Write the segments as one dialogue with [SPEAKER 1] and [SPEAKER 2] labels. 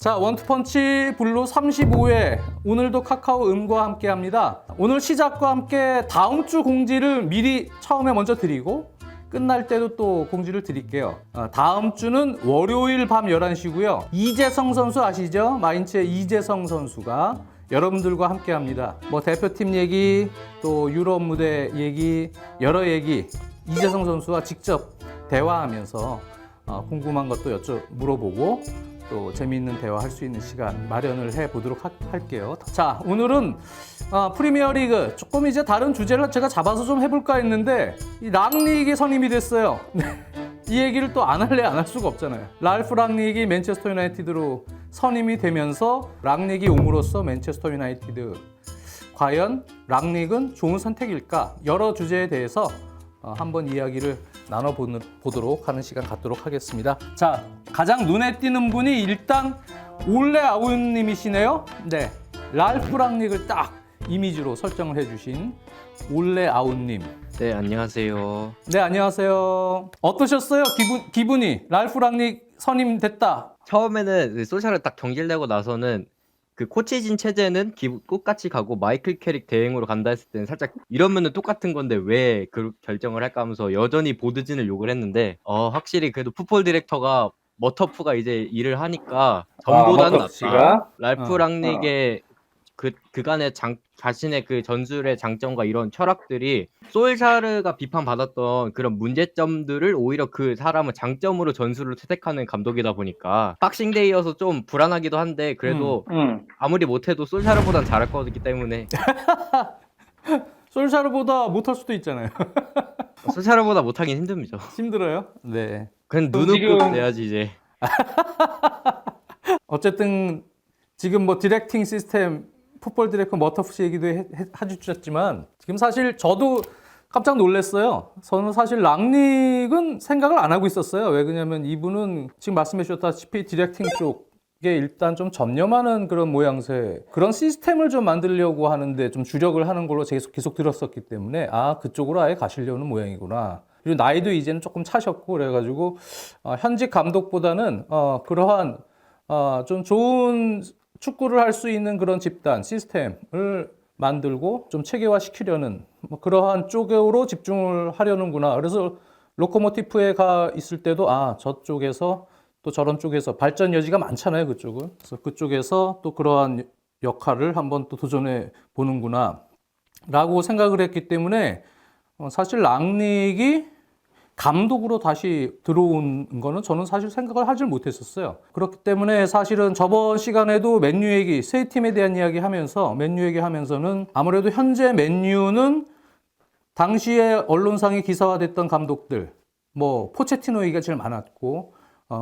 [SPEAKER 1] 자, 원투펀치 블루 35회 오늘도 카카오 음과 함께 합니다. 오늘 시작과 함께 다음 주 공지를 미리 처음에 먼저 드리고 끝날 때도 또 공지를 드릴게요. 다음 주는 월요일 밤 11시고요. 이재성 선수 아시죠? 마인츠의 이재성 선수가 여러분들과 함께 합니다. 뭐 대표팀 얘기, 또 유럽 무대 얘기, 여러 얘기 이재성 선수와 직접 대화하면서 궁금한 것도 물어보고 또 재미있는 대화할 수 있는 시간 마련을 해보도록 할게요. 자, 오늘은 프리미어리그 조금 이제 다른 주제를 제가 잡아서 좀 해볼까 했는데 이 랑닉이 선임이 됐어요. 이 얘기를 또 안 할래 안 할 수가 없잖아요. 랄프 랑닉이 맨체스터 유나이티드로 선임이 되면서 랑닉이 옴으로써 맨체스터 유나이티드 과연 랑닉은 좋은 선택일까? 여러 주제에 대해서 한번 이야기를 나눠보도록 하는 시간 갖도록 하겠습니다. 자, 가장 눈에 띄는 분이 일단 올레 아웃님이시네요. 네, 랄프 랑닉을 딱 이미지로 설정을 해주신 올레 아웃님.
[SPEAKER 2] 네, 안녕하세요.
[SPEAKER 1] 네, 안녕하세요. 어떠셨어요? 기분이 랄프 랑닉 선임됐다.
[SPEAKER 2] 처음에는 솔샤를 딱 경질되고 나서는 그 코치진 체제는 똑같이 가고 마이클 캐릭 대행으로 간다 했을 때는 살짝 이러면은 똑같은 건데 왜 그 결정을 할까 하면서 여전히 보드진을 욕을 했는데 확실히 그래도 풋볼 디렉터가 머터프가 이제 일을 하니까 전보다는 낫다. 랄프 랑닉의 그간의 자신의 그 전술의 장점과 이런 철학들이 솔샤르가 비판받았던 그런 문제점들을 오히려 그 사람은 장점으로 전술을 채택하는 감독이다 보니까 박싱데이여서 좀 불안하기도 한데 그래도 아무리 못해도 솔샤르보단 잘할 거기 때문에
[SPEAKER 1] 솔샤르보다 못할 수도 있잖아요.
[SPEAKER 2] 솔샤르보다 못하긴 힘듭니다.
[SPEAKER 1] 힘들어요? 네.
[SPEAKER 2] 그냥 눈웃급 돼야지 이제.
[SPEAKER 1] 어쨌든 지금 뭐 디렉팅 시스템 풋볼 디렉터 머터프 얘기도 해주셨지만 지금 사실 저도 깜짝 놀랐어요. 저는 사실 랑닉은 생각을 안 하고 있었어요. 왜 그러냐면 이분은 지금 말씀해 주셨다시피 디렉팅 쪽에 일단 좀 전념하는 그런 모양새, 그런 시스템을 좀 만들려고 하는데 좀 주력을 하는 걸로 계속 들었었기 때문에 그쪽으로 아예 가시려는 모양이구나. 그리고 나이도 이제는 조금 차셨고 그래가지고 현직 감독보다는 그러한 좀 좋은 축구를 할 수 있는 그런 집단, 시스템을 만들고 좀 체계화시키려는 그러한 쪽으로 집중을 하려는구나. 그래서 로코모티프에 가 있을 때도 저쪽에서 또 저런 쪽에서 발전 여지가 많잖아요, 그쪽은. 그래서 그쪽에서 또 그러한 역할을 한번 또 도전해 보는구나 라고 생각을 했기 때문에 사실 랑닉이 감독으로 다시 들어온 거는 저는 사실 생각을 하질 못했었어요. 그렇기 때문에 사실은 저번 시간에도 맨유 얘기, 세 팀에 대한 이야기 하면서 맨유 얘기 하면서는 아무래도 현재 맨유는 당시에 언론상에 기사화됐던 감독들, 뭐 포체티노 얘기가 제일 많았고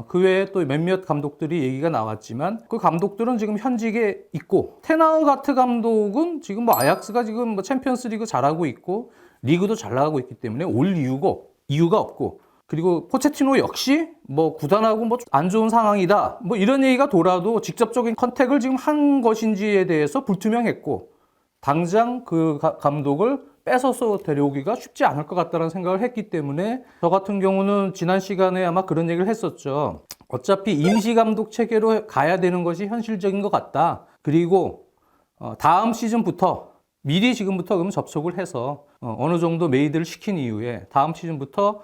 [SPEAKER 1] 그 외에 또 몇몇 감독들이 얘기가 나왔지만 그 감독들은 지금 현직에 있고 테나우가트 감독은 지금 뭐 아약스가 지금 뭐 챔피언스리그 잘하고 있고 리그도 잘 나가고 있기 때문에 올 이유가 없고, 그리고 포체티노 역시 뭐 구단하고 뭐 안 좋은 상황이다 뭐 이런 얘기가 돌아도 직접적인 컨택을 지금 한 것인지에 대해서 불투명했고 당장 그 감독을 뺏어서 데려오기가 쉽지 않을 것 같다는 생각을 했기 때문에 저 같은 경우는 지난 시간에 아마 그런 얘기를 했었죠. 어차피 임시감독 체계로 가야 되는 것이 현실적인 것 같다. 그리고 다음 시즌부터 미리 지금부터 그럼 접촉을 해서 어느 정도 메이드를 시킨 이후에 다음 시즌부터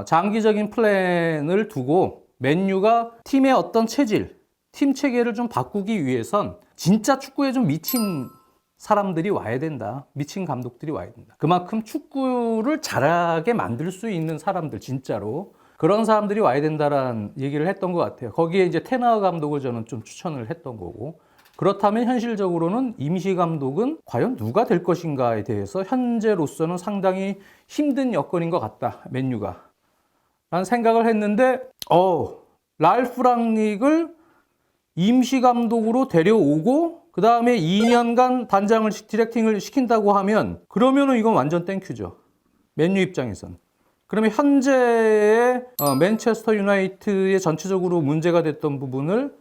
[SPEAKER 1] 장기적인 플랜을 두고 맨유가 팀의 어떤 체질, 팀 체계를 좀 바꾸기 위해선 진짜 축구에 좀 미친 사람들이 와야 된다. 미친 감독들이 와야 된다. 그만큼 축구를 잘하게 만들 수 있는 사람들, 진짜로 그런 사람들이 와야 된다라는 얘기를 했던 것 같아요. 거기에 이제 테나우 감독을 저는 좀 추천을 했던 거고, 그렇다면 현실적으로는 임시 감독은 과연 누가 될 것인가에 대해서 현재로서는 상당히 힘든 여건인 것 같다, 맨유가 라는 생각을 했는데 랄프 랑닉을 임시 감독으로 데려오고 그 다음에 2년간 단장을 디렉팅을 시킨다고 하면 그러면은 이건 완전 땡큐죠, 맨유 입장에선. 그러면 현재의 맨체스터 유나이티드의 전체적으로 문제가 됐던 부분을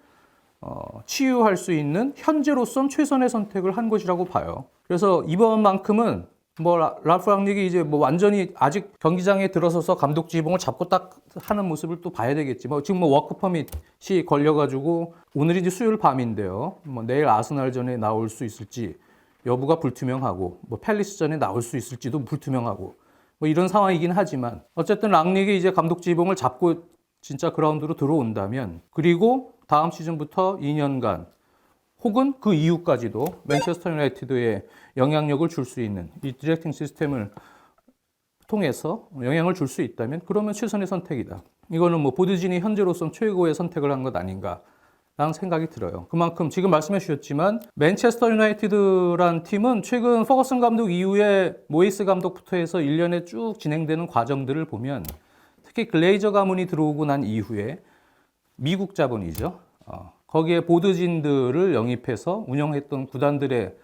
[SPEAKER 1] 치유할 수 있는 현재로선 최선의 선택을 한 것이라고 봐요. 그래서 이번만큼은 뭐 랄프 랑닉이 이제 뭐 완전히 아직 경기장에 들어서서 감독 지붕을 잡고 딱 하는 모습을 또 봐야 되겠지. 뭐 지금 뭐 워크 퍼밋이 걸려가지고 오늘이 이제 수요일 밤인데요. 뭐 내일 아스날전에 나올 수 있을지 여부가 불투명하고 뭐 팰리스전에 나올 수 있을지도 불투명하고 뭐 이런 상황이긴 하지만 어쨌든 랑닉이 이제 감독 지붕을 잡고 진짜 그라운드로 들어온다면 그리고 다음 시즌부터 2년간 혹은 그 이후까지도 맨체스터 유나이티드에 영향력을 줄 수 있는 이 디렉팅 시스템을 통해서 영향을 줄 수 있다면 그러면 최선의 선택이다. 이거는 뭐 보드진이 현재로선 최고의 선택을 한 것 아닌가 라는 생각이 들어요. 그만큼 지금 말씀해 주셨지만 맨체스터 유나이티드란 팀은 최근 퍼거슨 감독 이후에 모이스 감독부터 해서 1년에 쭉 진행되는 과정들을 보면 특히 글레이저 가문이 들어오고 난 이후에 미국 자본이죠. 거기에 보드진들을 영입해서 운영했던 구단들의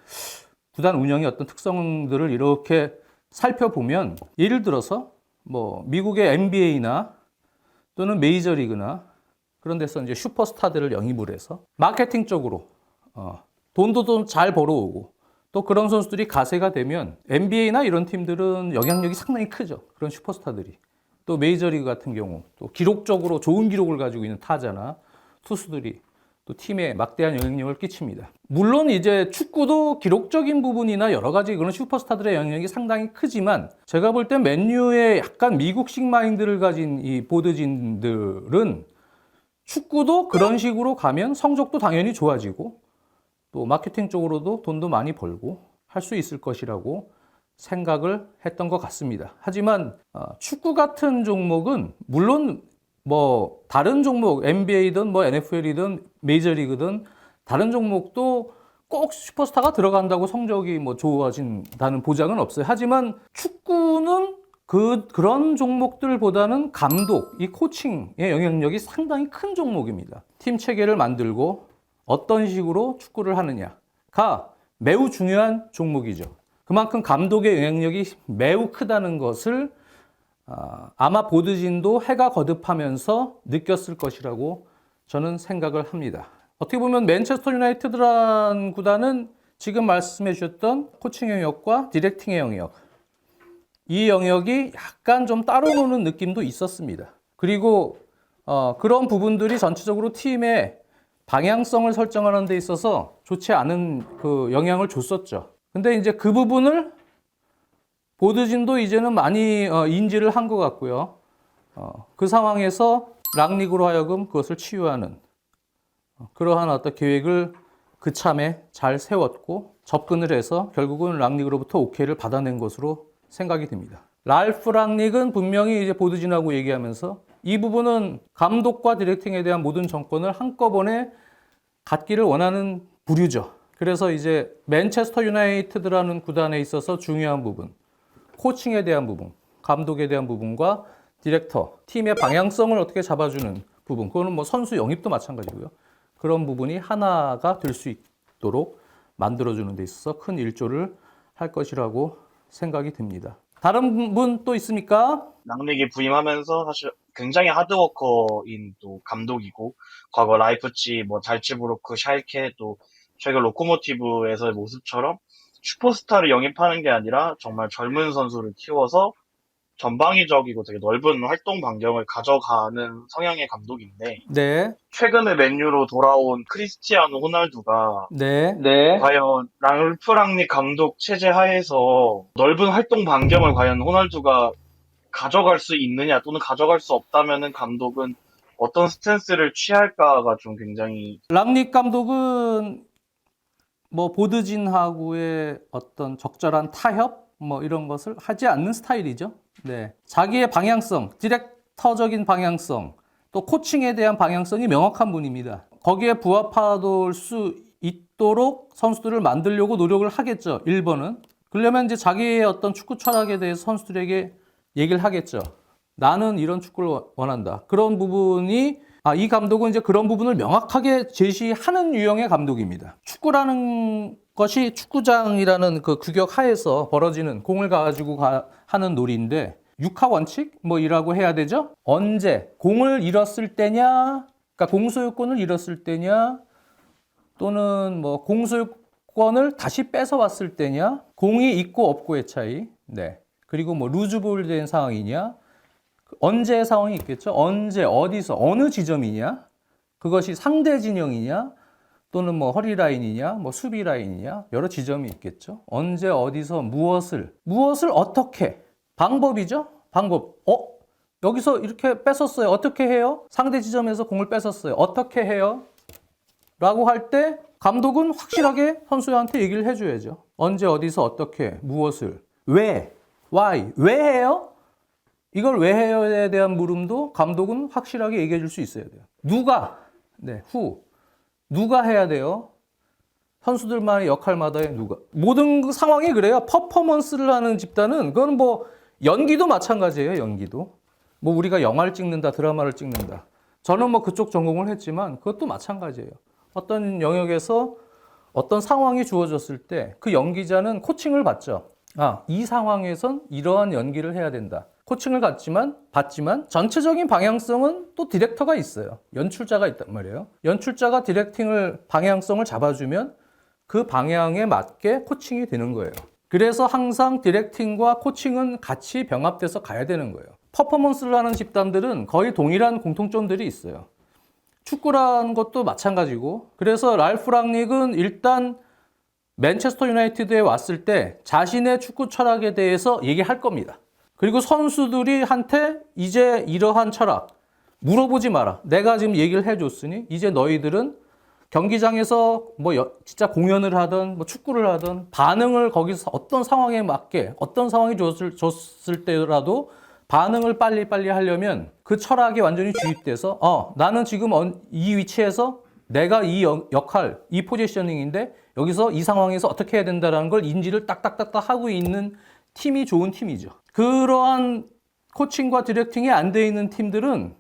[SPEAKER 1] 구단 운영의 어떤 특성들을 이렇게 살펴보면 예를 들어서 뭐 미국의 NBA나 또는 메이저리그나 그런 데서 이제 슈퍼스타들을 영입을 해서 마케팅적으로 돈도 잘 벌어오고 또 그런 선수들이 가세가 되면 NBA나 이런 팀들은 영향력이 상당히 크죠. 그런 슈퍼스타들이. 또 메이저리그 같은 경우 또 기록적으로 좋은 기록을 가지고 있는 타자나 투수들이 또 팀에 막대한 영향력을 끼칩니다. 물론 이제 축구도 기록적인 부분이나 여러 가지 그런 슈퍼스타들의 영향력이 상당히 크지만 제가 볼 땐 맨유의 약간 미국식 마인드를 가진 이 보드진들은 축구도 그런 식으로 가면 성적도 당연히 좋아지고 또 마케팅 쪽으로도 돈도 많이 벌고 할 수 있을 것이라고 생각을 했던 것 같습니다. 하지만 축구 같은 종목은 물론 뭐 다른 종목 NBA든 뭐 NFL이든 메이저리그든 다른 종목도 꼭 슈퍼스타가 들어간다고 성적이 뭐 좋아진다는 보장은 없어요. 하지만 축구는 그런 종목들보다는 감독, 이 코칭의 영향력이 상당히 큰 종목입니다. 팀 체계를 만들고 어떤 식으로 축구를 하느냐가 매우 중요한 종목이죠. 그만큼 감독의 영향력이 매우 크다는 것을 아마 보드진도 해가 거듭하면서 느꼈을 것이라고 저는 생각을 합니다. 어떻게 보면 맨체스터 유나이티드라는 구단은 지금 말씀해 주셨던 코칭 영역과 디렉팅의 영역, 이 영역이 약간 좀 따로 노는 느낌도 있었습니다. 그리고 그런 부분들이 전체적으로 팀의 방향성을 설정하는 데 있어서 좋지 않은 그 영향을 줬었죠. 근데 이제 그 부분을 보드진도 이제는 많이 인지를 한 것 같고요. 그 상황에서 랑닉으로 하여금 그것을 치유하는 그러한 어떤 계획을 그참에 잘 세웠고 접근을 해서 결국은 랑닉으로부터 오케이를 받아낸 것으로 생각이 듭니다. 랄프 랑닉은 분명히 이제 보드진하고 얘기하면서 이 부분은 감독과 디렉팅에 대한 모든 정권을 한꺼번에 갖기를 원하는 부류죠. 그래서 이제 맨체스터 유나이티드라는 구단에 있어서 중요한 부분, 코칭에 대한 부분, 감독에 대한 부분과 디렉터, 팀의 방향성을 어떻게 잡아주는 부분, 그거는 뭐 선수 영입도 마찬가지고요. 그런 부분이 하나가 될 수 있도록 만들어주는 데 있어서 큰 일조를 할 것이라고 생각이 듭니다. 다른 분 또 있습니까?
[SPEAKER 3] 랑닉이 부임하면서 사실 굉장히 하드워커인 또 감독이고 과거 라이프치, 뭐 잘츠부르크, 샬케 또 최근 로코모티브에서의 모습처럼 슈퍼스타를 영입하는 게 아니라 정말 젊은 선수를 키워서 전방위적이고 되게 넓은 활동 반경을 가져가는 성향의 감독인데
[SPEAKER 1] 네,
[SPEAKER 3] 최근에 맨유로 돌아온 크리스티아노 호날두가
[SPEAKER 1] 네.
[SPEAKER 3] 과연 랄프 랑닉 감독 체제 하에서 넓은 활동 반경을 과연 호날두가 가져갈 수 있느냐 또는 가져갈 수 없다면은 감독은 어떤 스탠스를 취할까가 좀 굉장히
[SPEAKER 1] 랑닉 감독은 뭐 보드진하고의 어떤 적절한 타협 뭐 이런 것을 하지 않는 스타일이죠. 네. 자기의 방향성, 디렉터적인 방향성, 또 코칭에 대한 방향성이 명확한 분입니다. 거기에 부합할 수 있도록 선수들을 만들려고 노력을 하겠죠. 1번은. 그러려면 이제 자기의 어떤 축구 철학에 대해서 선수들에게 얘기를 하겠죠. 나는 이런 축구를 원한다. 그런 부분이 이 감독은 이제 그런 부분을 명확하게 제시하는 유형의 감독입니다. 축구라는 것이 축구장이라는 그 규격 하에서 벌어지는 공을 가지고 하는 놀이인데 육하 원칙 뭐이라고 해야 되죠? 언제 공을 잃었을 때냐, 그러니까 공소유권을 잃었을 때냐, 또는 뭐 주도권을 다시 뺏어왔을 때냐, 공이 있고 없고의 차이, 네. 그리고 뭐 루즈볼 된 상황이냐, 언제의 상황이 있겠죠. 언제, 어디서, 어느 지점이냐, 그것이 상대 진영이냐, 또는 뭐 허리 라인이냐, 뭐 수비 라인이냐, 여러 지점이 있겠죠. 언제, 어디서, 무엇을 어떻게, 방법이죠. 방법. 여기서 이렇게 뺏었어요. 어떻게 해요? 상대 지점에서 공을 뺏었어요. 어떻게 해요? 라고 할 때 감독은 확실하게 선수한테 얘기를 해줘야죠. 언제, 어디서, 어떻게, 무엇을, 왜, why, 왜 해요? 이걸 왜 해요에 대한 물음도 감독은 확실하게 얘기해 줄 수 있어야 돼요. 누가, 네, who, 누가 해야 돼요? 선수들만의 역할마다의 누가. 모든 그 상황이 그래요. 퍼포먼스를 하는 집단은, 그건 뭐, 연기도 마찬가지예요, 연기도. 뭐, 우리가 영화를 찍는다, 드라마를 찍는다. 저는 뭐 그쪽 전공을 했지만, 그것도 마찬가지예요. 어떤 영역에서 어떤 상황이 주어졌을 때, 그 연기자는 코칭을 받죠. 이 상황에선 이러한 연기를 해야 된다. 코칭을 받지만 전체적인 방향성은 또 디렉터가 있어요. 연출자가 있단 말이에요. 연출자가 디렉팅을 방향성을 잡아주면 그 방향에 맞게 코칭이 되는 거예요. 그래서 항상 디렉팅과 코칭은 같이 병합돼서 가야 되는 거예요. 퍼포먼스를 하는 집단들은 거의 동일한 공통점들이 있어요. 축구라는 것도 마찬가지고, 그래서 랄프 랑닉은 일단 맨체스터 유나이티드에 왔을 때 자신의 축구 철학에 대해서 얘기할 겁니다. 그리고 선수들이 한테 이제 이러한 철학 물어보지 마라. 내가 지금 얘기를 해줬으니 이제 너희들은 경기장에서 뭐 진짜 공연을 하든 뭐 축구를 하든 반응을 거기서 어떤 상황에 맞게 어떤 상황이 줬을 때라도 반응을 빨리빨리 하려면 그 철학에 완전히 주입돼서 나는 지금 이 위치에서 내가 이 역할, 이 포지셔닝인데 여기서 이 상황에서 어떻게 해야 된다는 걸 인지를 딱딱딱딱 하고 있는 팀이 좋은 팀이죠. 그러한 코칭과 디렉팅이 안 돼 있는 팀들은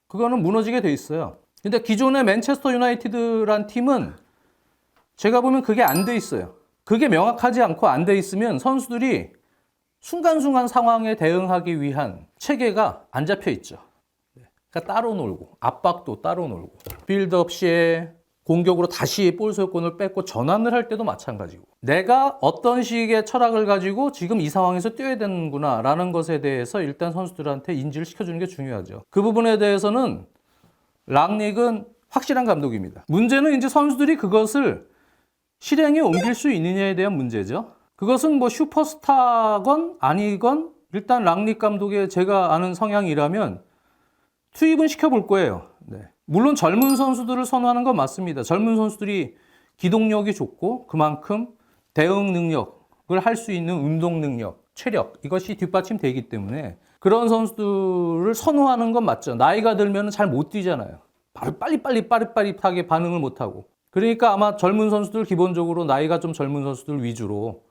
[SPEAKER 1] 그거는 무너지게 돼 있어요. 근데 기존의 맨체스터 유나이티드란 팀은 제가 보면 그게 안 돼 있어요. 그게 명확하지 않고 안 돼 있으면 선수들이 순간순간 상황에 대응하기 위한 체계가 안 잡혀 있죠. 그러니까 따로 놀고, 압박도 따로 놀고, 빌드업 시에 공격으로 다시 볼 소유권을 뺏고 전환을 할 때도 마찬가지고, 내가 어떤 식의 철학을 가지고 지금 이 상황에서 뛰어야 되는구나 라는 것에 대해서 일단 선수들한테 인지를 시켜주는 게 중요하죠. 그 부분에 대해서는 랑닉은 확실한 감독입니다. 문제는 이제 선수들이 그것을 실행에 옮길 수 있느냐에 대한 문제죠. 그것은 뭐 슈퍼스타건 아니건 일단 랑닉 감독의 제가 아는 성향이라면 투입은 시켜볼 거예요. 네. 물론 젊은 선수들을 선호하는 건 맞습니다. 젊은 선수들이 기동력이 좋고 그만큼 대응 능력을 할 수 있는 운동 능력, 체력 이것이 뒷받침되기 때문에 그런 선수들을 선호하는 건 맞죠. 나이가 들면 잘 못 뛰잖아요. 빠릿빠릿하게 반응을 못하고. 그러니까 아마 젊은 선수들 기본적으로 나이가 좀 젊은 선수들 위주로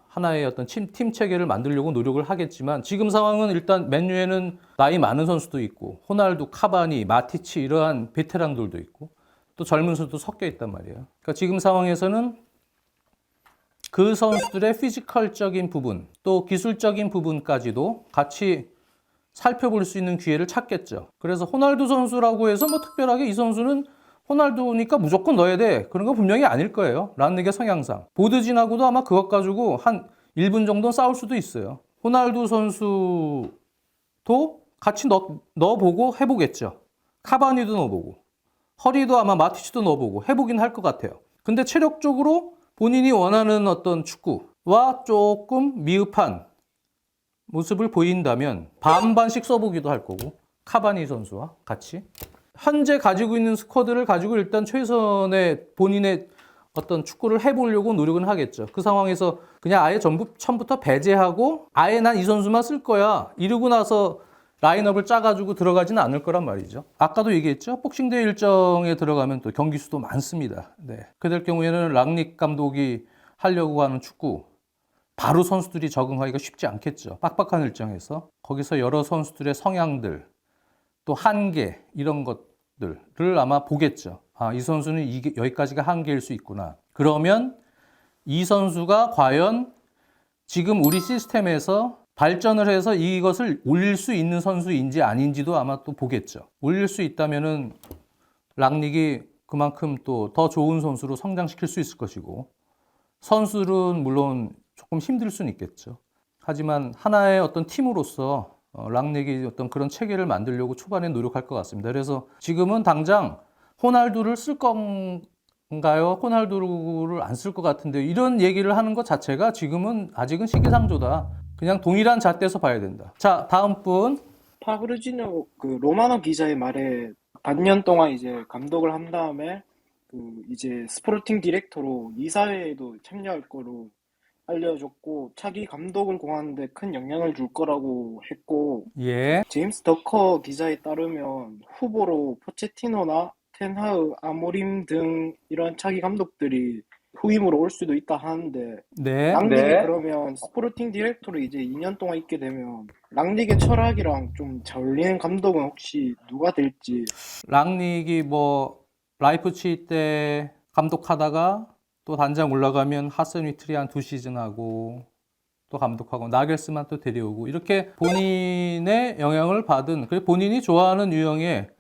[SPEAKER 1] 하나의 어떤 팀 체계를 만들려고 노력을 하겠지만 지금 상황은 일단 맨유에는 나이 많은 선수도 있고 호날두, 카바니, 마티치 이러한 베테랑들도 있고 또 젊은 선수도 섞여 있단 말이에요. 그러니까 지금 상황에서는 그 선수들의 피지컬적인 부분 또 기술적인 부분까지도 같이 살펴볼 수 있는 기회를 찾겠죠. 그래서 호날두 선수라고 해서 뭐 특별하게 이 선수는 호날두니까 무조건 넣어야 돼. 그런 거 분명히 아닐 거예요. 란닉의 성향상. 보드진하고도 아마 그것 가지고 한 1분 정도 싸울 수도 있어요. 호날두 선수도 같이 넣어보고 해보겠죠. 카바니도 넣어보고. 허리도 아마 마티치도 넣어보고 해보긴 할 것 같아요. 근데 체력적으로 본인이 원하는 어떤 축구와 조금 미흡한 모습을 보인다면 반반씩 써보기도 할 거고. 카바니 선수와 같이. 현재 가지고 있는 스쿼드를 가지고 일단 최선의 본인의 어떤 축구를 해보려고 노력은 하겠죠. 그 상황에서 그냥 아예 처음부터 배제하고 아예 난 이 선수만 쓸 거야 이러고 나서 라인업을 짜가지고 들어가지는 않을 거란 말이죠. 아까도 얘기했죠. 복싱데이 일정에 들어가면 또 경기 수도 많습니다. 네. 그럴 경우에는 랑닉 감독이 하려고 하는 축구 바로 선수들이 적응하기가 쉽지 않겠죠. 빡빡한 일정에서 거기서 여러 선수들의 성향들 또 한계 이런 것들을 아마 보겠죠. 이 선수는 여기까지가 한계일 수 있구나. 그러면 이 선수가 과연 지금 우리 시스템에서 발전을 해서 이것을 올릴 수 있는 선수인지 아닌지도 아마 또 보겠죠. 올릴 수 있다면은 랑닉이 그만큼 또 더 좋은 선수로 성장시킬 수 있을 것이고 선수들은 물론 조금 힘들 수는 있겠죠. 하지만 하나의 어떤 팀으로서 랑닉이 어떤 그런 체계를 만들려고 초반에 노력할 것 같습니다. 그래서 지금은 당장 호날두를 쓸 건가요? 호날두를 안 쓸 것 같은데 이런 얘기를 하는 것 자체가 지금은 아직은 시기상조다. 그냥 동일한 잣대에서 봐야 된다. 자, 다음 분.
[SPEAKER 4] 파브르지노 그 로마노 기자의 말에 반년 동안 이제 감독을 한 다음에 그 이제 스포르팅 디렉터로 이사회에도 참여할 거로 알려줬고 차기 감독을 공하는데 큰 영향을 줄 거라고 했고
[SPEAKER 1] 예.
[SPEAKER 4] 제임스 더커 기자에 따르면 후보로 포체티노나 텐하흐, 아모림 등 이런 차기 감독들이 후임으로 올 수도 있다 하는데
[SPEAKER 1] 네.
[SPEAKER 4] 랑닉이 그러면 스포르팅 디렉터로 이제 2년 동안 있게 되면 랑닉의 철학이랑 좀 잘 어울리는 감독은 혹시 누가 될지.
[SPEAKER 1] 랑닉이 뭐 라이프치히 때 감독하다가 또 단장 올라가면 하센휘트리 한 2시즌 하고 또 감독하고 나겔스만 또 데려오고 이렇게 본인의 영향을 받은 그리고 본인이 좋아하는 유형의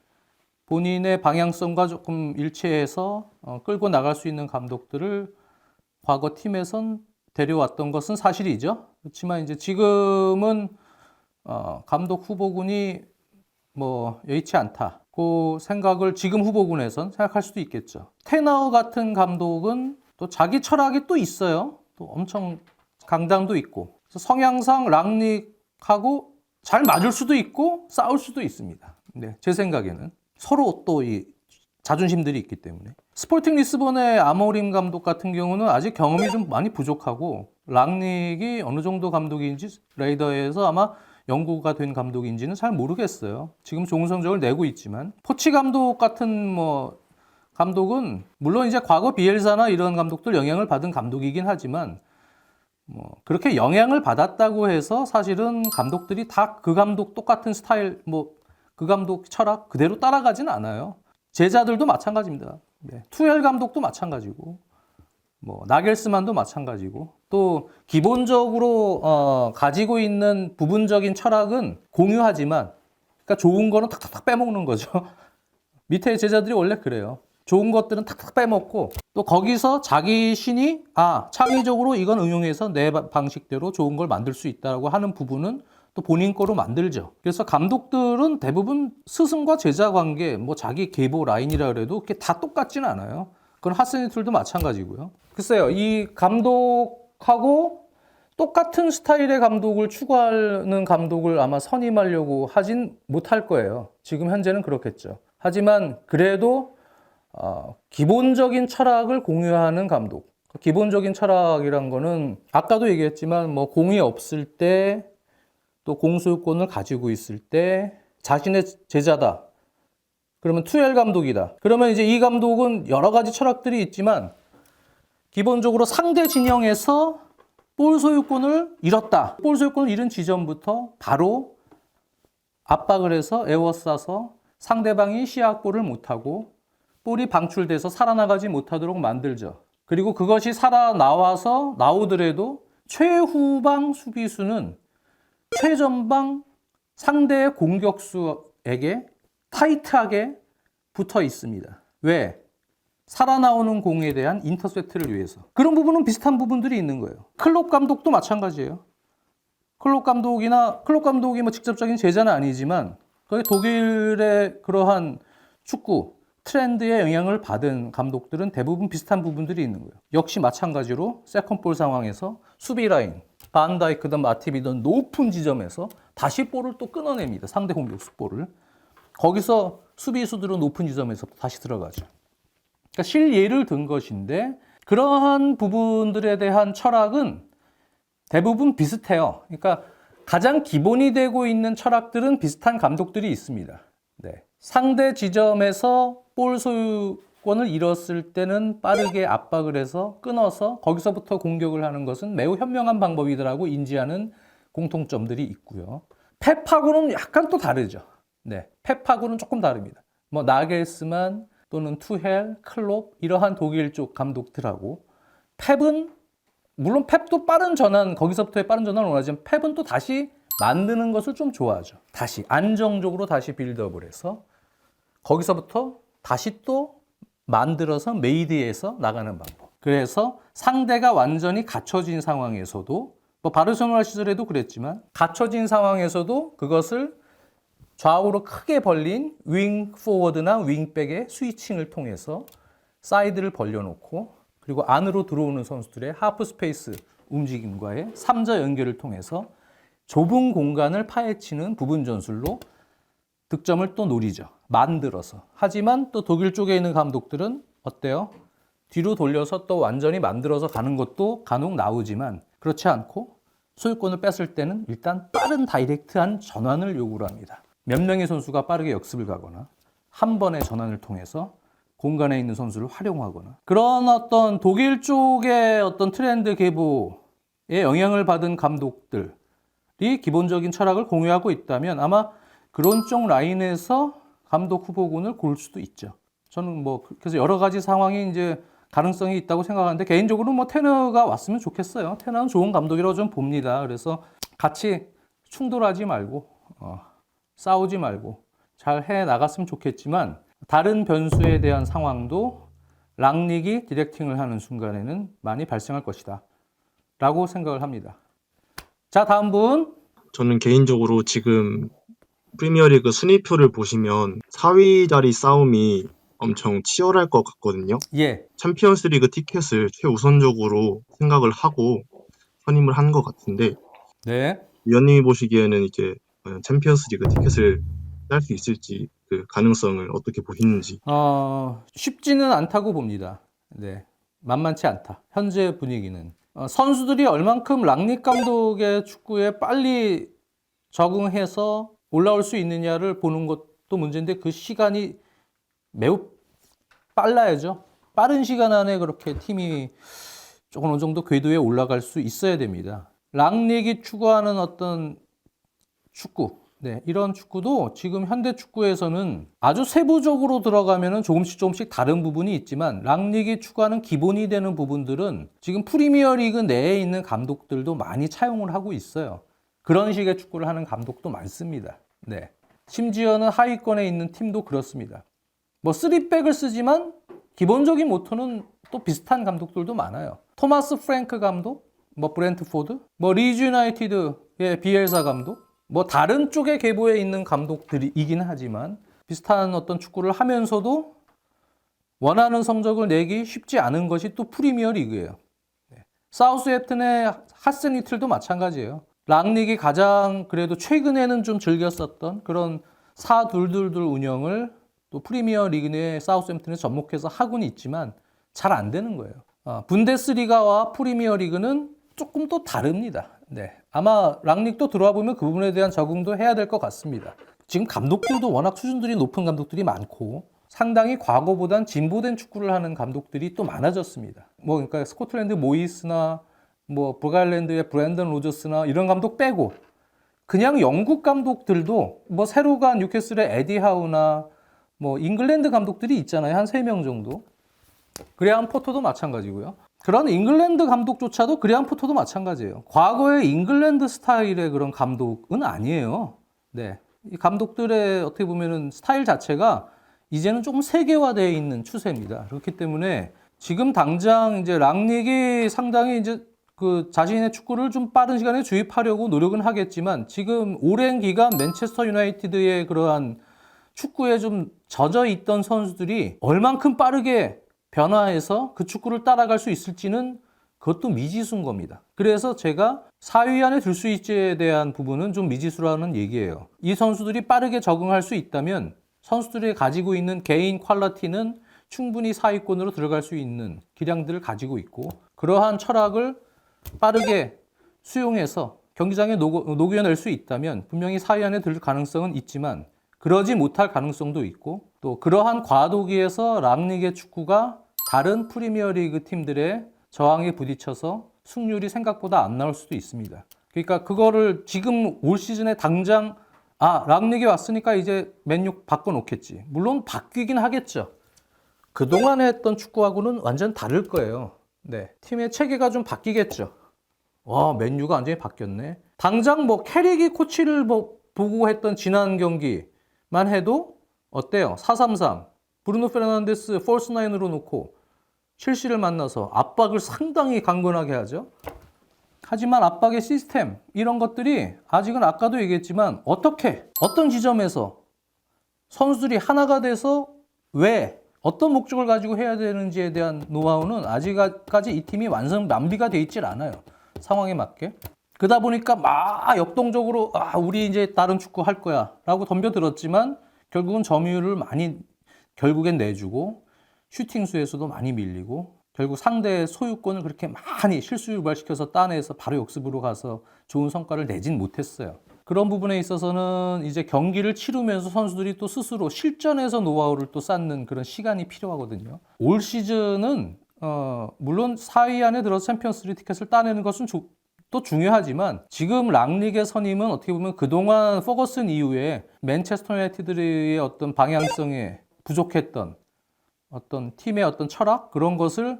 [SPEAKER 1] 본인의 방향성과 조금 일치해서 끌고 나갈 수 있는 감독들을 과거 팀에선 데려왔던 것은 사실이죠. 그렇지만 이제 지금은 감독 후보군이 뭐 여의치 않다. 그 생각을 지금 후보군에선 생각할 수도 있겠죠. 테너 같은 감독은 또 자기 철학이 또 있어요. 또 엄청 강단도 있고. 그래서 성향상 랑닉하고 잘 맞을 수도 있고 싸울 수도 있습니다. 네, 제 생각에는 서로 또 이 자존심들이 있기 때문에. 스포팅 리스본의 아모림 감독 같은 경우는 아직 경험이 좀 많이 부족하고 랑닉이 어느 정도 감독인지 레이더에서 아마 연구가 된 감독인지는 잘 모르겠어요. 지금 좋은 성적을 내고 있지만 포치 감독 같은 뭐 감독은 물론 이제 과거 비엘사나 이런 감독들 영향을 받은 감독이긴 하지만 뭐 그렇게 영향을 받았다고 해서 사실은 감독들이 다 그 감독 똑같은 스타일 뭐 그 감독 철학 그대로 따라가진 않아요. 제자들도 마찬가지입니다. 네. 투엘 감독도 마찬가지고 뭐 나겔스만도 마찬가지고 또 기본적으로 가지고 있는 부분적인 철학은 공유하지만 그러니까 좋은 거는 탁탁탁 빼먹는 거죠. 밑에 제자들이 원래 그래요. 좋은 것들은 탁탁 빼먹고 또 거기서 자기 신이 창의적으로 이건 응용해서 내 방식대로 좋은 걸 만들 수 있다고 하는 부분은 또 본인 거로 만들죠. 그래서 감독들은 대부분 스승과 제자 관계, 뭐 자기 계보 라인이라 그래도 그게 다 똑같지는 않아요. 그건 하스니툴도 마찬가지고요. 글쎄요, 이 감독하고 똑같은 스타일의 감독을 추구하는 감독을 아마 선임하려고 하진 못할 거예요. 지금 현재는 그렇겠죠. 하지만 그래도 기본적인 철학을 공유하는 감독. 기본적인 철학이란 거는 아까도 얘기했지만 뭐 공이 없을 때 또 공소유권을 가지고 있을 때 자신의 제자다. 그러면 투엘 감독이다. 그러면 이제 이 감독은 여러 가지 철학들이 있지만 기본적으로 상대 진영에서 볼 소유권을 잃었다. 볼 소유권을 잃은 지점부터 바로 압박을 해서 에워싸서 상대방이 시야골을 못하고 볼이 방출돼서 살아나가지 못하도록 만들죠. 그리고 그것이 살아나와서 나오더라도 최후방 수비수는 최전방 상대의 공격수에게 타이트하게 붙어 있습니다. 왜? 살아나오는 공에 대한 인터셉트를 위해서. 그런 부분은 비슷한 부분들이 있는 거예요. 클롭 감독도 마찬가지예요. 클롭 감독이 뭐 직접적인 제자는 아니지만 거기 독일의 그러한 축구 트렌드에 영향을 받은 감독들은 대부분 비슷한 부분들이 있는 거예요. 역시 마찬가지로 세컨볼 상황에서 수비 라인 반다이크든 마티비든 높은 지점에서 다시 볼을 또 끊어냅니다. 상대 공격수 볼을. 거기서 수비수들은 높은 지점에서 다시 들어가죠. 그러니까 실예를 든 것인데 그러한 부분들에 대한 철학은 대부분 비슷해요. 그러니까 가장 기본이 되고 있는 철학들은 비슷한 감독들이 있습니다. 네. 상대 지점에서 볼 소유권을 잃었을 때는 빠르게 압박을 해서 끊어서 거기서부터 공격을 하는 것은 매우 현명한 방법이더라고 인지하는 공통점들이 있고요. 펩하고는 약간 또 다르죠. 네, 펩하고는 조금 다릅니다. 뭐 나겔스만 또는 투헬, 클롭 이러한 독일 쪽 감독들하고 펩은 물론 펩도 빠른 전환 거기서부터의 빠른 전환을 원하지만 펩은 또 다시 만드는 것을 좀 좋아하죠. 다시 안정적으로 다시 빌드업을 해서 거기서부터 다시 또 만들어서 메이드해서 나가는 방법. 그래서 상대가 완전히 갖춰진 상황에서도 뭐 바르셀로나 시절에도 그랬지만 갖춰진 상황에서도 그것을 좌우로 크게 벌린 윙 포워드나 윙백의 스위칭을 통해서 사이드를 벌려놓고 그리고 안으로 들어오는 선수들의 하프 스페이스 움직임과의 3자 연결을 통해서 좁은 공간을 파헤치는 부분 전술로 득점을 또 노리죠. 만들어서. 하지만 또 독일 쪽에 있는 감독들은 어때요? 뒤로 돌려서 또 완전히 만들어서 가는 것도 간혹 나오지만 그렇지 않고 소유권을 뺐을 때는 일단 빠른 다이렉트한 전환을 요구를 합니다. 몇 명의 선수가 빠르게 역습을 가거나 한 번의 전환을 통해서 공간에 있는 선수를 활용하거나 그런 어떤 독일 쪽의 어떤 트렌드 계보에 영향을 받은 감독들이 기본적인 철학을 공유하고 있다면 아마 그런 쪽 라인에서 감독 후보군을 고를 수도 있죠. 저는 뭐 그래서 여러 가지 상황이 이제 가능성이 있다고 생각하는데 개인적으로 뭐 테너가 왔으면 좋겠어요. 테너는 좋은 감독이라고 좀 봅니다. 그래서 같이 충돌하지 말고 싸우지 말고 잘 해 나갔으면 좋겠지만 다른 변수에 대한 상황도 랑닉이 디렉팅을 하는 순간에는 많이 발생할 것이다 라고 생각을 합니다. 자, 다음 분.
[SPEAKER 5] 저는 개인적으로 지금 프리미어리그 순위표를 보시면 4위 자리 싸움이 엄청 치열할 것 같거든요.
[SPEAKER 1] 예.
[SPEAKER 5] 챔피언스리그 티켓을 최우선적으로 생각을 하고 선임을 한 것 같은데
[SPEAKER 1] 네.
[SPEAKER 5] 위원님이 보시기에는 이제 챔피언스리그 티켓을 딸 수 있을지 그 가능성을 어떻게 보시는지.
[SPEAKER 1] 쉽지는 않다고 봅니다. 네. 만만치 않다. 현재 분위기는. 선수들이 얼만큼 랑닉 감독의 축구에 빨리 적응해서 올라올 수 있느냐를 보는 것도 문제인데 그 시간이 매우 빨라야죠. 빠른 시간 안에 그렇게 팀이 조금 어느 정도 궤도에 올라갈 수 있어야 됩니다. 랑닉이 추구하는 어떤 축구, 네, 이런 축구도 지금 현대 축구에서는 아주 세부적으로 들어가면은 조금씩 다른 부분이 있지만 랑닉이 추구하는 기본이 되는 부분들은 지금 프리미어리그 내에 있는 감독들도 많이 차용을 하고 있어요. 그런 식의 축구를 하는 감독도 많습니다. 네. 심지어는 하위권에 있는 팀도 그렇습니다. 뭐 3백을 쓰지만 기본적인 모토는 또 비슷한 감독들도 많아요. 토마스 프랭크 감독, 뭐 브렌트포드, 뭐 리즈 유나이티드의 비엘사 감독, 뭐 다른 쪽의 계보에 있는 감독들이긴 하지만 비슷한 어떤 축구를 하면서도 원하는 성적을 내기 쉽지 않은 것이 또 프리미어 리그예요. 사우스햄튼의 하센 리틀도 마찬가지예요. 랑닉이 가장 그래도 최근에는 좀 즐겼었던 그런 4-2-2-2 운영을 또 프리미어 리그 내 사우스햄튼에 접목해서 하고는 있지만 잘 안 되는 거예요. 분데스리가와 프리미어 리그는 조금 또 다릅니다. 네. 아마 랑닉도 들어와 보면 그 부분에 대한 적응도 해야 될 것 같습니다. 지금 감독들도 워낙 수준들이 높은 감독들이 많고 상당히 과거보단 진보된 축구를 하는 감독들이 또 많아졌습니다. 뭐 그러니까 스코틀랜드 모이스나 뭐 북아일랜드의 브랜던 로저스나 이런 감독 빼고 그냥 영국 감독들도 뭐 새로 간 뉴캐슬의 에디 하우나 뭐 잉글랜드 감독들이 있잖아요. 한 3명 정도. 그레암 포터도 마찬가지고요. 그런 잉글랜드 감독조차도 그레암 포터도 마찬가지예요. 과거의 잉글랜드 스타일의 그런 감독은 아니에요. 네. 이 감독들의 어떻게 보면은 스타일 자체가 이제는 조금 세계화되어 있는 추세입니다. 그렇기 때문에 지금 당장 이제 랑닉이 상당히 이제 그 자신의 축구를 좀 빠른 시간에 주입하려고 노력은 하겠지만 지금 오랜 기간 맨체스터 유나이티드의 그러한 축구에 좀 젖어 있던 선수들이 얼만큼 빠르게 변화해서 그 축구를 따라갈 수 있을지는 그것도 미지수인 겁니다. 그래서 제가 4위 안에 들 수 있지에 대한 부분은 좀 미지수라는 얘기예요. 이 선수들이 빠르게 적응할 수 있다면 선수들이 가지고 있는 개인 퀄리티는 충분히 4위권으로 들어갈 수 있는 기량들을 가지고 있고 그러한 철학을 빠르게 수용해서 경기장에 녹여낼 수 있다면 분명히 4위 안에 들 가능성은 있지만 그러지 못할 가능성도 있고 또 그러한 과도기에서 랑닉의 축구가 다른 프리미어리그 팀들의 저항에 부딪혀서 승률이 생각보다 안 나올 수도 있습니다. 그러니까 그거를 지금 올 시즌에 당장 랑닉이 왔으니까 이제 맨유 바꿔놓겠지. 물론 바뀌긴 하겠죠. 그동안 했던 축구하고는 완전 다를 거예요. 네, 팀의 체계가 좀 바뀌겠죠. 와, 맨유가 완전히 바뀌었네. 당장 뭐 캐릭이 코치를 보고 했던 지난 경기만 해도 어때요? 4-3-3 브루노 페르난데스 폴스 나인으로 놓고 첼시를 만나서 압박을 상당히 강건하게 하죠. 하지만 압박의 시스템 이런 것들이 아직은 아까도 얘기했지만 어떤 지점에서 선수들이 하나가 돼서 왜 어떤 목적을 가지고 해야 되는지에 대한 노하우는 아직까지 이 팀이 완비가 돼 있질 않아요. 상황에 맞게. 그러다 보니까 막 역동적으로 우리 이제 다른 축구 할 거야 라고 덤벼들었지만 결국은 점유율을 많이 결국엔 내주고 슈팅 수에서도 많이 밀리고 결국 상대의 소유권을 그렇게 많이 실수 유발시켜서 따내서 바로 역습으로 가서 좋은 성과를 내진 못했어요. 그런 부분에 있어서는 이제 경기를 치르면서 선수들이 또 스스로 실전에서 노하우를 또 쌓는 그런 시간이 필요하거든요. 올 시즌은 물론 4위 안에 들어서 챔피언스 리그 티켓을 따내는 것은 또 중요하지만 지금 랑리그의 선임은 어떻게 보면 그동안 퍼거슨 이후에 맨체스터 유나이티드의 어떤 방향성에 부족했던 어떤 팀의 어떤 철학 그런 것을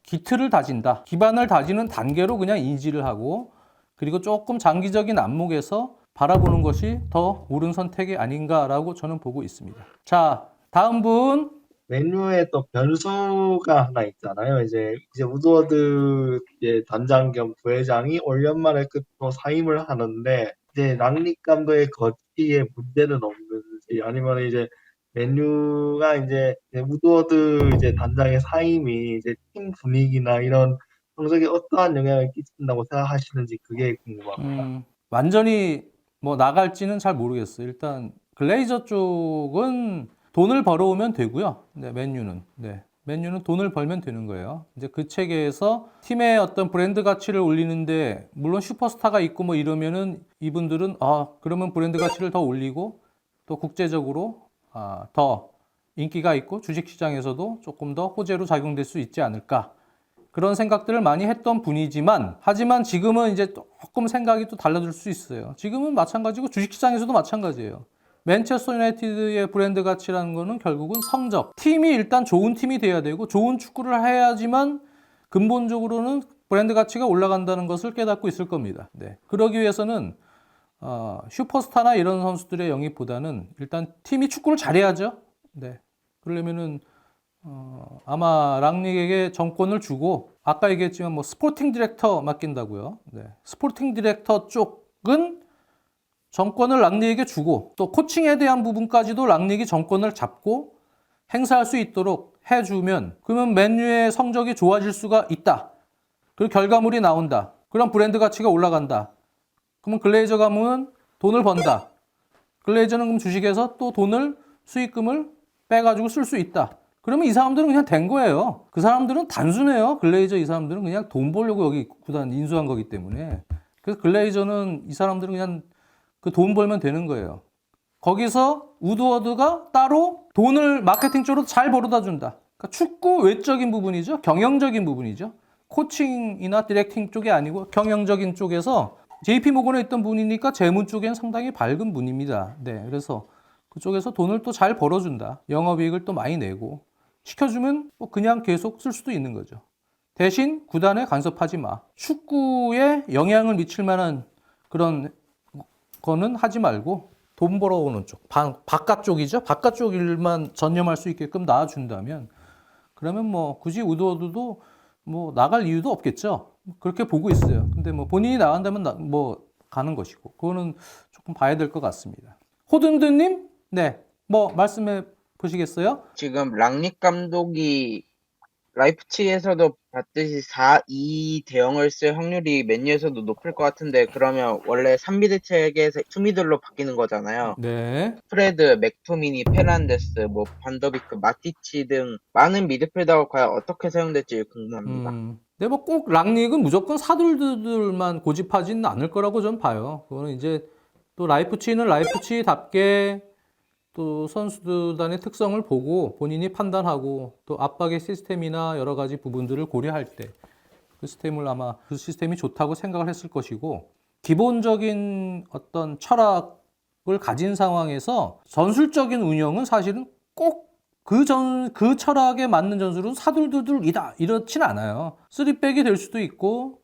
[SPEAKER 1] 기틀을 다진다. 기반을 다지는 단계로 그냥 인지를 하고 그리고 조금 장기적인 안목에서 바라보는 것이 더 옳은 선택이 아닌가라고 저는 보고 있습니다. 자, 다음 분.
[SPEAKER 6] 맨유에 또 변수가 하나 있잖아요. 이제 우드워드 이제 단장 겸 부회장이 올 연말에 끝으로 사임을 하는데 이제 랑닉 감독의 거치에 문제는 없는지 아니면 이제 맨유가 이제 우드워드 이제 단장의 사임이 이제 팀 분위기나 이런 성적에 어떠한 영향을 끼친다고 생각하시는지 그게 궁금합니다.
[SPEAKER 1] 완전히 뭐 나갈지는 잘 모르겠어요. 일단 글레이저 쪽은 돈을 벌어오면 되고요. 네, 맨유는 돈을 벌면 되는 거예요. 이제 그 체계에서 팀의 어떤 브랜드 가치를 올리는데 물론 슈퍼스타가 있고 뭐 이러면은 이분들은 그러면 브랜드 가치를 더 올리고 또 국제적으로 더 인기가 있고 주식시장에서도 조금 더 호재로 작용될 수 있지 않을까. 그런 생각들을 많이 했던 분이지만 하지만 지금은 이제 조금 생각이 또 달라질 수 있어요. 지금은 마찬가지고 주식시장에서도 마찬가지예요. 맨체스터 유나이티드의 브랜드 가치라는 거는 결국은 성적. 팀이 일단 좋은 팀이 돼야 되고 좋은 축구를 해야지만 근본적으로는 브랜드 가치가 올라간다는 것을 깨닫고 있을 겁니다. 네. 그러기 위해서는 슈퍼스타나 이런 선수들의 영입보다는 일단 팀이 축구를 잘해야죠. 네. 그러려면은 아마 랑닉에게 정권을 주고 아까 얘기했지만 뭐 스포팅 디렉터 맡긴다고요. 네. 스포팅 디렉터 쪽은 정권을 랑닉에게 주고 또 코칭에 대한 부분까지도 랑닉이 정권을 잡고 행사할 수 있도록 해주면 그러면 맨유의 성적이 좋아질 수가 있다. 그리고 결과물이 나온다. 그럼 브랜드 가치가 올라간다. 그러면 글레이저 가문은 돈을 번다. 글레이저는 그럼 주식에서 또 수익금을 빼가지고 쓸 수 있다. 그러면 이 사람들은 그냥 된 거예요. 그 사람들은 단순해요. 글레이저 이 사람들은 그냥 돈 벌려고 여기 구단 인수한 거기 때문에. 그래서 글레이저는 이 사람들은 그냥 그 돈 벌면 되는 거예요. 거기서 우드워드가 따로 돈을 마케팅 쪽으로 잘 벌어다 준다. 그러니까 축구 외적인 부분이죠. 경영적인 부분이죠. 코칭이나 디렉팅 쪽이 아니고 경영적인 쪽에서 JP 모건에 있던 분이니까 재무 쪽엔 상당히 밝은 분입니다. 네, 그래서 그쪽에서 돈을 또 잘 벌어준다. 영업이익을 또 많이 내고 시켜주면 뭐 그냥 계속 쓸 수도 있는 거죠. 대신 구단에 간섭하지 마. 축구에 영향을 미칠 만한 그런 거는 하지 말고 돈 벌어오는 쪽, 바깥쪽이죠. 바깥쪽 일만 전념할 수 있게끔 놔준다면 그러면 뭐 굳이 우드워드도 뭐 나갈 이유도 없겠죠. 그렇게 보고 있어요. 근데 뭐 본인이 나간다면 뭐 가는 것이고 그거는 조금 봐야 될 것 같습니다. 호든드님, 네, 뭐 말씀해 보시겠어요?
[SPEAKER 7] 지금 랑닉 감독이 라이프치히에서도 봤듯이 4-2 대형을 쓸 확률이 맨유에서도 높을 것 같은데 그러면 원래 3미드 체계에서 투미들로 바뀌는 거잖아요.
[SPEAKER 1] 네.
[SPEAKER 7] 프레드, 맥토미니, 페란데스, 뭐 반더비크, 마티치 등 많은 미드필더가 과연 어떻게 사용될지 궁금합니다.
[SPEAKER 1] 근데 뭐 꼭 랑닉은 무조건 사들들만 고집하지는 않을 거라고 전 봐요. 그거는 이제 또 라이프치히는 라이프치히답게 또 선수단의 특성을 보고 본인이 판단하고 또 압박의 시스템이나 여러 가지 부분들을 고려할 때 그 시스템을 아마 그 시스템이 좋다고 생각을 했을 것이고 기본적인 어떤 철학을 가진 상황에서 전술적인 운영은 사실은 꼭 그 철학에 맞는 전술은 사둘두둘이다 이렇진 않아요. 3백이 될 수도 있고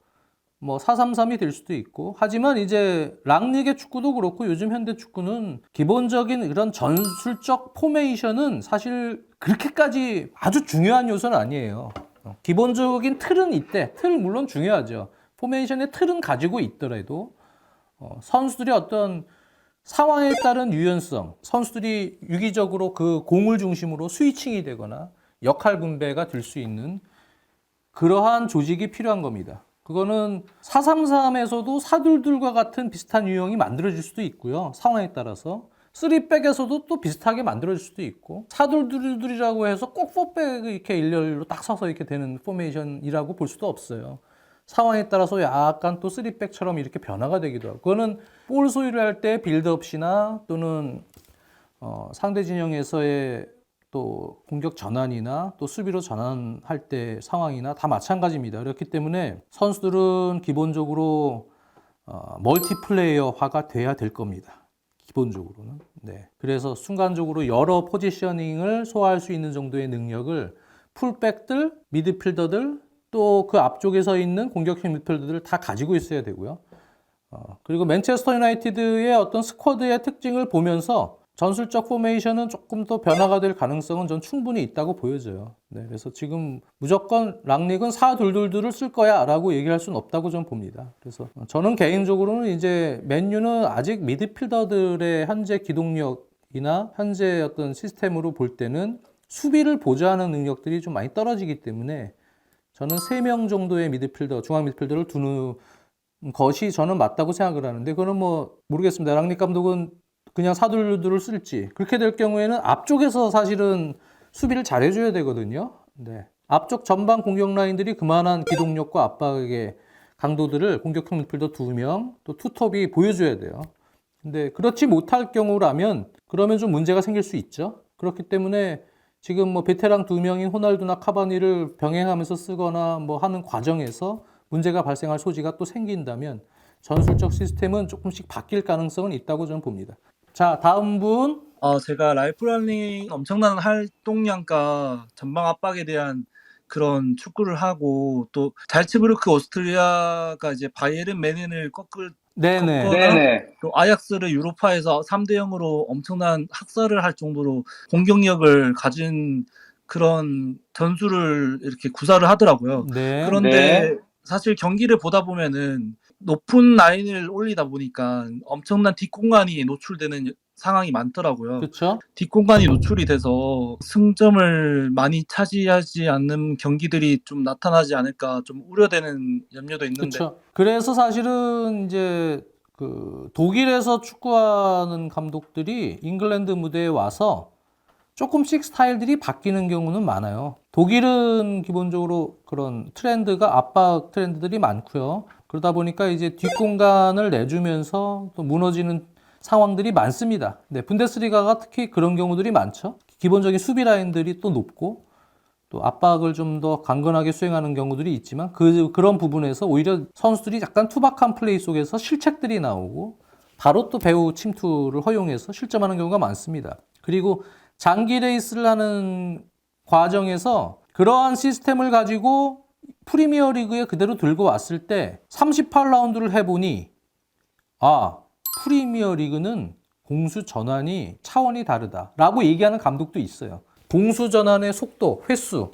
[SPEAKER 1] 뭐 4-3-3이 될 수도 있고. 하지만 이제 랑닉의 축구도 그렇고 요즘 현대 축구는 기본적인 이런 전술적 포메이션은 사실 그렇게까지 아주 중요한 요소는 아니에요. 기본적인 틀은 있대. 틀 물론 중요하죠. 포메이션의 틀은 가지고 있더라도 선수들이 어떤 상황에 따른 유연성, 선수들이 유기적으로 그 공을 중심으로 스위칭이 되거나 역할 분배가 될 수 있는 그러한 조직이 필요한 겁니다. 그거는 4-3-3에서도 4-2-2과 같은 비슷한 유형이 만들어질 수도 있고요. 상황에 따라서. 3백에서도 또 비슷하게 만들어질 수도 있고 4-2-2-2라고 해서 꼭 4백 이렇게 일렬로 딱 서서 이렇게 되는 포메이션이라고 볼 수도 없어요. 상황에 따라서 약간 또 3백처럼 이렇게 변화가 되기도 하고 그거는 볼 소유를 할 때 빌드업시나 또는 상대 진영에서의 또 공격 전환이나 또 수비로 전환할 때 상황이나 다 마찬가지입니다. 그렇기 때문에 선수들은 기본적으로 멀티플레이어화가 돼야 될 겁니다. 기본적으로는. 네. 그래서 순간적으로 여러 포지셔닝을 소화할 수 있는 정도의 능력을 풀백들, 미드필더들, 또 그 앞쪽에 서 있는 공격형 미드필더들을 다 가지고 있어야 되고요. 그리고 맨체스터 유나이티드의 어떤 스쿼드의 특징을 보면서 전술적 포메이션은 조금 더 변화가 될 가능성은 전 충분히 있다고 보여져요. 네, 그래서 지금 무조건 랑닉은 4-2-2를 쓸 거야 라고 얘기할 수는 없다고 저는 봅니다. 그래서 저는 개인적으로는 이제 맨유는 아직 미드필더들의 현재 기동력이나 현재 어떤 시스템으로 볼 때는 수비를 보좌하는 능력들이 좀 많이 떨어지기 때문에 저는 3명 정도의 미드필더, 중앙 미드필더를 두는 것이 저는 맞다고 생각을 하는데 그거는 뭐 모르겠습니다. 랑닉 감독은 그냥 4-2-2를 쓸지 그렇게 될 경우에는 앞쪽에서 사실은 수비를 잘해줘야 되거든요. 네. 앞쪽 전방 공격 라인들이 그만한 기동력과 압박의 강도들을 공격형 미드필더 2명 또 투톱이 보여줘야 돼요. 근데 그렇지 못할 경우라면 그러면 좀 문제가 생길 수 있죠. 그렇기 때문에 지금 뭐 베테랑 2명인 호날두나 카바니를 병행하면서 쓰거나 뭐 하는 과정에서 문제가 발생할 소지가 또 생긴다면 전술적 시스템은 조금씩 바뀔 가능성은 있다고 저는 봅니다. 자, 다음 분.
[SPEAKER 8] 제가 라이프러닝 엄청난 활동량과 전방 압박에 대한 그런 축구를 하고 또 잘츠부르크 오스트리아가 이제 바이에른 뮌헨을 꺾거나 또 아약스를 유로파에서 3-0으로 엄청난 학살을 할 정도로 공격력을 가진 그런 전술을 이렇게 구사를 하더라고요.
[SPEAKER 1] 네.
[SPEAKER 8] 그런데 사실 경기를 보다 보면은 높은 라인을 올리다 보니까 엄청난 뒷공간이 노출되는 상황이 많더라고요.
[SPEAKER 1] 그렇죠.
[SPEAKER 8] 뒷공간이 노출이 돼서 승점을 많이 차지하지 않는 경기들이 좀 나타나지 않을까 좀 우려되는 염려도 있는데.
[SPEAKER 1] 그렇죠. 그래서 사실은 이제 그 독일에서 축구하는 감독들이 잉글랜드 무대에 와서 조금씩 스타일들이 바뀌는 경우는 많아요. 독일은 기본적으로 그런 트렌드가 압박 트렌드들이 많고요. 그러다 보니까 이제 뒷공간을 내주면서 또 무너지는 상황들이 많습니다. 네, 분데스리가가 특히 그런 경우들이 많죠. 기본적인 수비 라인들이 또 높고 또 압박을 좀 더 강건하게 수행하는 경우들이 있지만 그런 부분에서 오히려 선수들이 약간 투박한 플레이 속에서 실책들이 나오고 바로 또 배후 침투를 허용해서 실점하는 경우가 많습니다. 그리고 장기 레이스를 하는 과정에서 그러한 시스템을 가지고 프리미어 리그에 그대로 들고 왔을 때 38라운드를 해보니 프리미어 리그는 공수 전환이 차원이 다르다라고 얘기하는 감독도 있어요. 공수 전환의 속도, 횟수,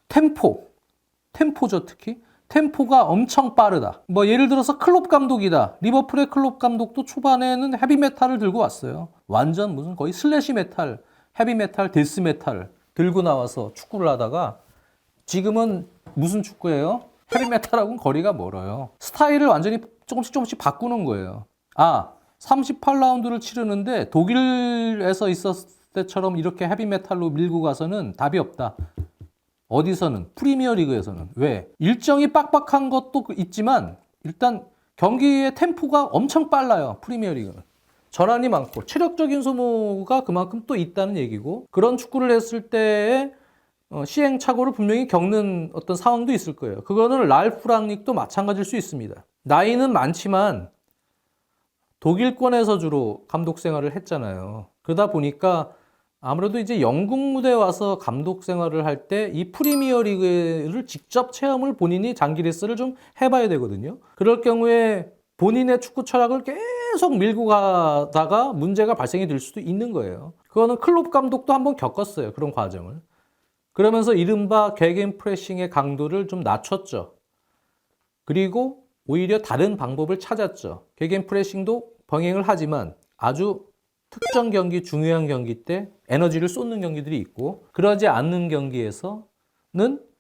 [SPEAKER 1] 템포죠 특히. 템포가 엄청 빠르다. 뭐 예를 들어서 클롭 감독이다. 리버풀의 클롭 감독도 초반에는 헤비메탈을 들고 왔어요. 완전 무슨 거의 슬래시 메탈, 헤비메탈, 데스메탈 들고 나와서 축구를 하다가 지금은 무슨 축구예요? 헤비메탈하고는 거리가 멀어요. 스타일을 완전히 조금씩 바꾸는 거예요. 38라운드를 치르는데 독일에서 있었을 때처럼 이렇게 헤비메탈로 밀고 가서는 답이 없다. 어디서는? 프리미어 리그에서는. 왜? 일정이 빡빡한 것도 있지만 일단 경기의 템포가 엄청 빨라요. 프리미어 리그는. 전환이 많고 체력적인 소모가 그만큼 또 있다는 얘기고 그런 축구를 했을 때의 시행착오를 분명히 겪는 어떤 상황도 있을 거예요. 그거는 랄프 랑닉도 마찬가지일 수 있습니다. 나이는 많지만 독일권에서 주로 감독 생활을 했잖아요. 그러다 보니까 아무래도 이제 영국 무대에 와서 감독 생활을 할 때 이 프리미어 리그를 직접 체험을 본인이 장기 레슨을 좀 해봐야 되거든요. 그럴 경우에 본인의 축구 철학을 계속 밀고 가다가 문제가 발생이 될 수도 있는 거예요. 그거는 클롭 감독도 한번 겪었어요. 그런 과정을. 그러면서 이른바 개겐 프레싱의 강도를 좀 낮췄죠. 그리고 오히려 다른 방법을 찾았죠. 개겐 프레싱도 병행을 하지만 아주 특정 경기, 중요한 경기 때 에너지를 쏟는 경기들이 있고 그러지 않는 경기에서는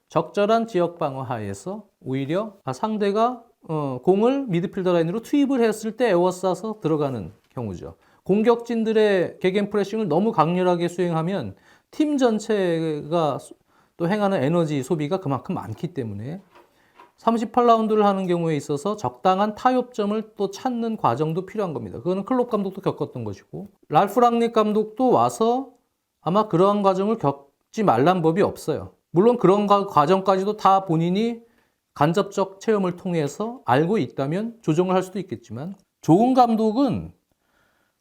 [SPEAKER 1] 적절한 지역 방어 하에서 오히려 상대가 공을 미드필더 라인으로 투입을 했을 때 에워싸서 들어가는 경우죠. 공격진들의 개겐 프레싱을 너무 강렬하게 수행하면 팀 전체가 또 행하는 에너지 소비가 그만큼 많기 때문에 38라운드를 하는 경우에 있어서 적당한 타협점을 또 찾는 과정도 필요한 겁니다. 그거는 클롭 감독도 겪었던 것이고 랄프 랑닉 감독도 와서 아마 그러한 과정을 겪지 말란 법이 없어요. 물론 그런 과정까지도 다 본인이 간접적 체험을 통해서 알고 있다면 조정을 할 수도 있겠지만 좋은 감독은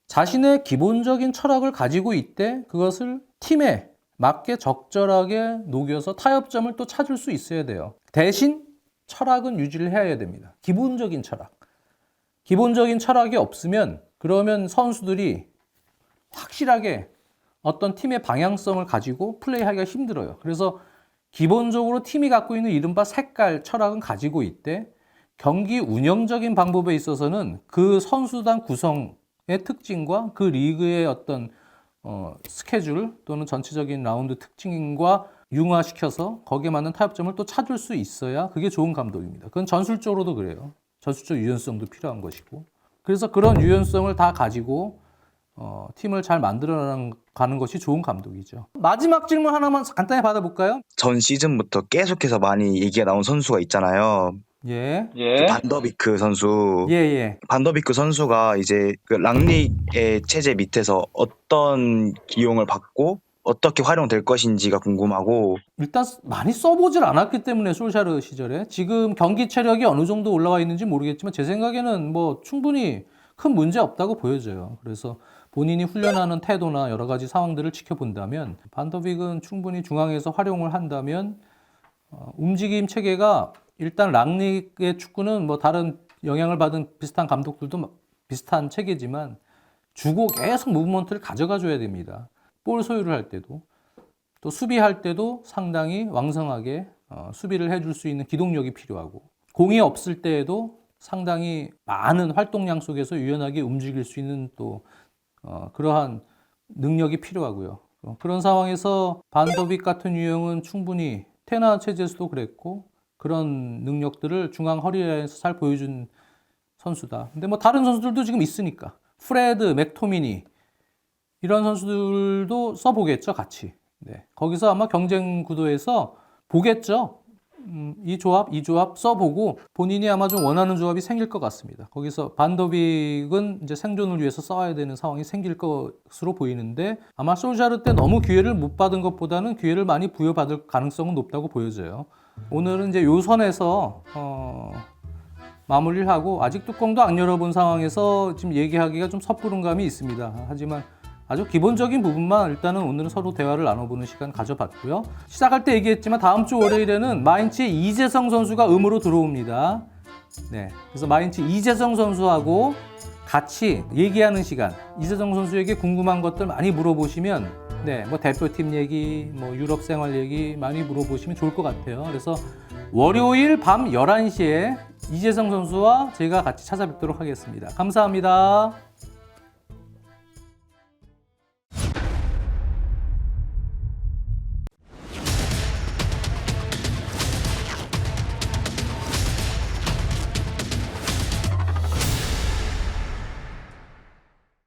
[SPEAKER 1] 자신의 기본적인 철학을 가지고 있되 그것을 팀에 맞게 적절하게 녹여서 타협점을 또 찾을 수 있어야 돼요. 대신 철학은 유지를 해야 됩니다. 기본적인 철학. 기본적인 철학이 없으면 그러면 선수들이 확실하게 어떤 팀의 방향성을 가지고 플레이하기가 힘들어요. 그래서 기본적으로 팀이 갖고 있는 이른바 색깔, 철학은 가지고 있대 경기 운영적인 방법에 있어서는 그 선수단 구성의 특징과 그 리그의 어떤 스케줄 또는 전체적인 라운드 특징과 융화시켜서 거기에 맞는 타협점을 또 찾을 수 있어야 그게 좋은 감독입니다. 그건 전술적으로도 그래요. 전술적 유연성도 필요한 것이고. 그래서 그런 유연성을 다 가지고 팀을 잘 만들어가는 것이 좋은 감독이죠. 마지막 질문 하나만 간단히 받아볼까요?
[SPEAKER 9] 전 시즌부터 계속해서 많이 얘기가 나온 선수가 있잖아요.
[SPEAKER 1] 예.
[SPEAKER 3] 예.
[SPEAKER 9] 반더비크 선수.
[SPEAKER 1] 예.
[SPEAKER 9] 반더비크 선수가 이제 그 랑닉의 체제 밑에서 어떤 기용을 받고 어떻게 활용될 것인지가 궁금하고.
[SPEAKER 1] 일단 많이 써보질 않았기 때문에 솔샤르 시절에 지금 경기 체력이 어느 정도 올라와 있는지 모르겠지만 제 생각에는 뭐 충분히 큰 문제 없다고 보여져요. 그래서 본인이 훈련하는 태도나 여러 가지 상황들을 지켜본다면 반더빅은 충분히 중앙에서 활용을 한다면 움직임 체계가 일단 랑닉의 축구는 뭐 다른 영향을 받은 비슷한 감독들도 비슷한 체계지만 주고 계속 무브먼트를 가져가 줘야 됩니다. 볼 소유를 할 때도 또 수비할 때도 상당히 왕성하게 수비를 해줄 수 있는 기동력이 필요하고 공이 없을 때에도 상당히 많은 활동량 속에서 유연하게 움직일 수 있는 또 그러한 능력이 필요하고요. 그런 상황에서 반더빅 같은 유형은 충분히 테나 체제에서도 그랬고 그런 능력들을 중앙 허리라인에서 잘 보여준 선수다. 근데 뭐 다른 선수들도 지금 있으니까 프레드, 맥토미니 이런 선수들도 써보겠죠, 같이. 네. 거기서 아마 경쟁 구도에서 보겠죠. 이 조합 써보고 본인이 아마 좀 원하는 조합이 생길 것 같습니다. 거기서 반더빅은 이제 생존을 위해서 싸워야 되는 상황이 생길 것으로 보이는데 아마 솔샤르 때 너무 기회를 못 받은 것보다는 기회를 많이 부여받을 가능성은 높다고 보여져요. 오늘은 이제 요 선에서 마무리를 하고 아직 뚜껑도 안 열어본 상황에서 지금 얘기하기가 좀 섣부른 감이 있습니다. 하지만 아주 기본적인 부분만 일단은 오늘은 서로 대화를 나눠보는 시간 가져봤고요. 시작할 때 얘기했지만 다음 주 월요일에는 마인츠의 이재성 선수가 음으로 들어옵니다. 네, 그래서 마인츠 이재성 선수하고 같이 얘기하는 시간. 이재성 선수에게 궁금한 것들 많이 물어보시면 네, 뭐 대표팀 얘기, 뭐 유럽 생활 얘기 많이 물어보시면 좋을 것 같아요. 그래서 월요일 밤 11시에 이재성 선수와 제가 같이 찾아뵙도록 하겠습니다. 감사합니다.